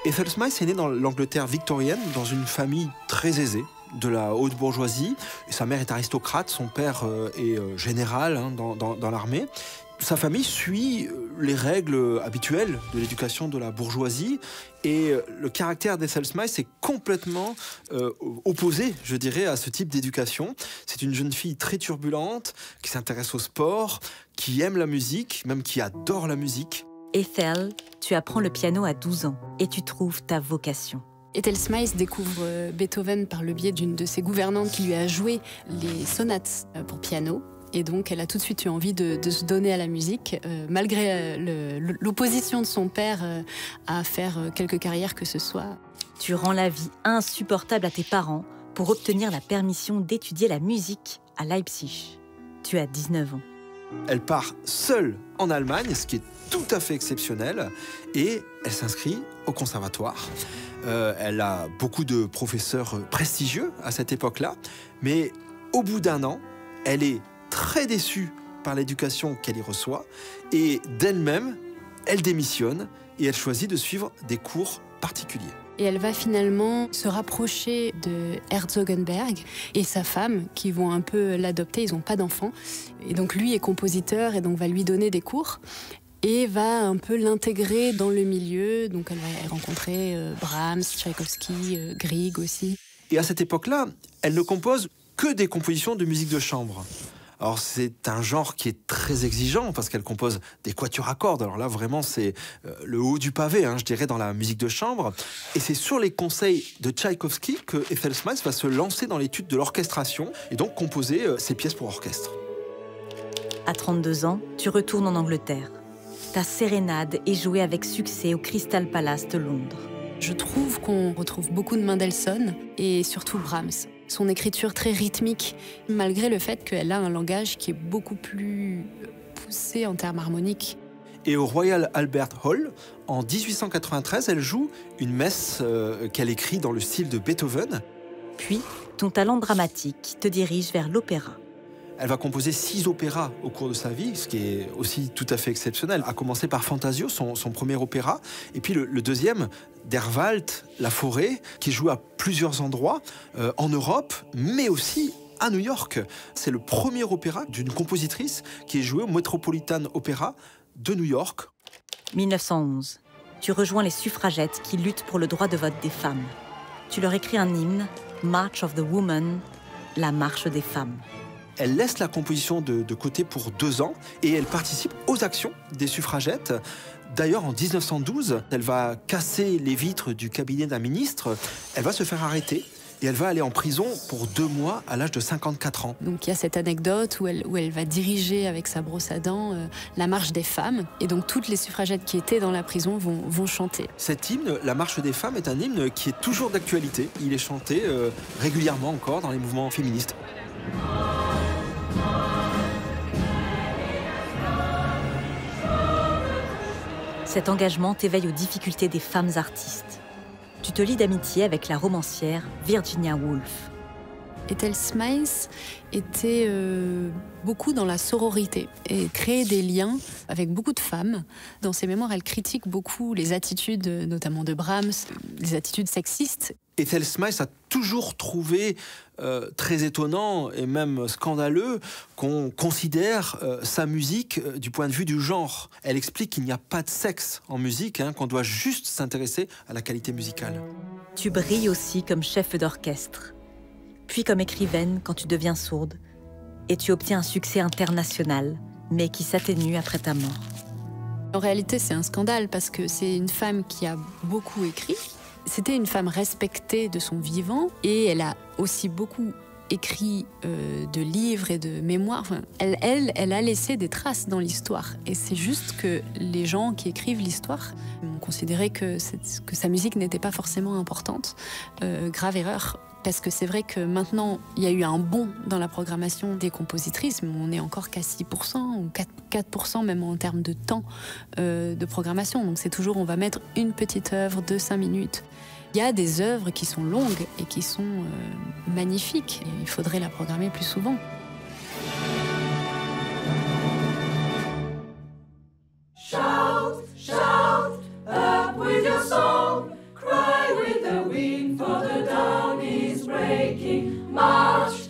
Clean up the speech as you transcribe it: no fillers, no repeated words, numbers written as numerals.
Ethel Smythe est née dans l'Angleterre victorienne, dans une famille très aisée, de la haute bourgeoisie. Et sa mère est aristocrate, son père est général dans l'armée. Sa famille suit les règles habituelles de l'éducation de la bourgeoisie et le caractère d'Ethel Smythe est complètement opposé, je dirais, à ce type d'éducation. C'est une jeune fille très turbulente, qui s'intéresse au sport, qui aime la musique, même qui adore la musique. Ethel, tu apprends le piano à 12 ans et tu trouves ta vocation. Ethel Smythe découvre Beethoven par le biais d'une de ses gouvernantes qui lui a joué les sonates pour piano. Et donc, elle a tout de suite eu envie de se donner à la musique, malgré l'opposition de son père à faire quelque carrière que ce soit. Tu rends la vie insupportable à tes parents pour obtenir la permission d'étudier la musique à Leipzig. Tu as 19 ans. Elle part seule en Allemagne, ce qui est tout à fait exceptionnel, et elle s'inscrit au conservatoire. Elle a beaucoup de professeurs prestigieux à cette époque-là, mais au bout d'un an, elle est très déçue par l'éducation qu'elle y reçoit et d'elle-même, elle démissionne et elle choisit de suivre des cours particuliers. Et elle va finalement se rapprocher de Herzogenberg et sa femme qui vont un peu l'adopter, ils n'ont pas d'enfants. Et donc lui est compositeur et donc va lui donner des cours et va un peu l'intégrer dans le milieu. Donc elle va rencontrer Brahms, Tchaïkovski, Grieg aussi. Et à cette époque-là, elle ne compose que des compositions de musique de chambre. Alors c'est un genre qui est très exigeant parce qu'elle compose des quatuors à cordes. Alors là vraiment c'est le haut du pavé, je dirais, dans la musique de chambre. Et c'est sur les conseils de Tchaïkovski que Ethel Smythe va se lancer dans l'étude de l'orchestration et donc composer ses pièces pour orchestre. À 32 ans, tu retournes en Angleterre. Ta sérénade est jouée avec succès au Crystal Palace de Londres. Je trouve qu'on retrouve beaucoup de Mendelssohn et surtout Brahms. Son écriture très rythmique, malgré le fait qu'elle a un langage qui est beaucoup plus poussé en termes harmoniques. Et au Royal Albert Hall, en 1893, elle joue une messe qu'elle écrit dans le style de Beethoven. Puis, ton talent dramatique te dirige vers l'opéra. Elle va composer 6 opéras au cours de sa vie, ce qui est aussi tout à fait exceptionnel. À commencer par Fantasio, son premier opéra, et puis le deuxième, Der Wald, La Forêt, qui joue à plusieurs endroits en Europe, mais aussi à New York. C'est le premier opéra d'une compositrice qui est joué au Metropolitan Opera de New York. 1911. Tu rejoins les suffragettes qui luttent pour le droit de vote des femmes. Tu leur écris un hymne, March of the Women, la marche des femmes. Elle laisse la composition de côté pour 2 ans et elle participe aux actions des suffragettes. D'ailleurs, en 1912, elle va casser les vitres du cabinet d'un ministre. Elle va se faire arrêter et elle va aller en prison pour 2 mois à l'âge de 54 ans. Donc il y a cette anecdote où elle va diriger avec sa brosse à dents la marche des femmes. Et donc toutes les suffragettes qui étaient dans la prison vont chanter. Cet hymne, la marche des femmes, est un hymne qui est toujours d'actualité. Il est chanté régulièrement encore dans les mouvements féministes. Cet engagement t'éveille aux difficultés des femmes artistes. Tu te lis d'amitié avec la romancière Virginia Woolf. Ethel Smythe était beaucoup dans la sororité et créait des liens avec beaucoup de femmes. Dans ses mémoires, elle critique beaucoup les attitudes, notamment de Brahms, les attitudes sexistes. Ethel Smythe a toujours trouvé très étonnant et même scandaleux qu'on considère sa musique du point de vue du genre. Elle explique qu'il n'y a pas de sexe en musique, qu'on doit juste s'intéresser à la qualité musicale. Tu brilles aussi comme chef d'orchestre, puis comme écrivaine quand tu deviens sourde, et tu obtiens un succès international, mais qui s'atténue après ta mort. En réalité, c'est un scandale parce que c'est une femme qui a beaucoup écrit. C'était une femme respectée de son vivant et elle a aussi beaucoup écrit de livres et de mémoires. Enfin, elle a laissé des traces dans l'histoire. Et c'est juste que les gens qui écrivent l'histoire ont considéré que sa musique n'était pas forcément importante. Grave erreur. Parce que c'est vrai que maintenant, il y a eu un bond dans la programmation des compositrices, mais on n'est encore qu'à 6% ou 4% même en termes de temps de programmation. Donc c'est toujours, on va mettre une petite œuvre de 5 minutes. Il y a des œuvres qui sont longues et qui sont magnifiques. Et il faudrait la programmer plus souvent. Shout, shout, up with your song. making, march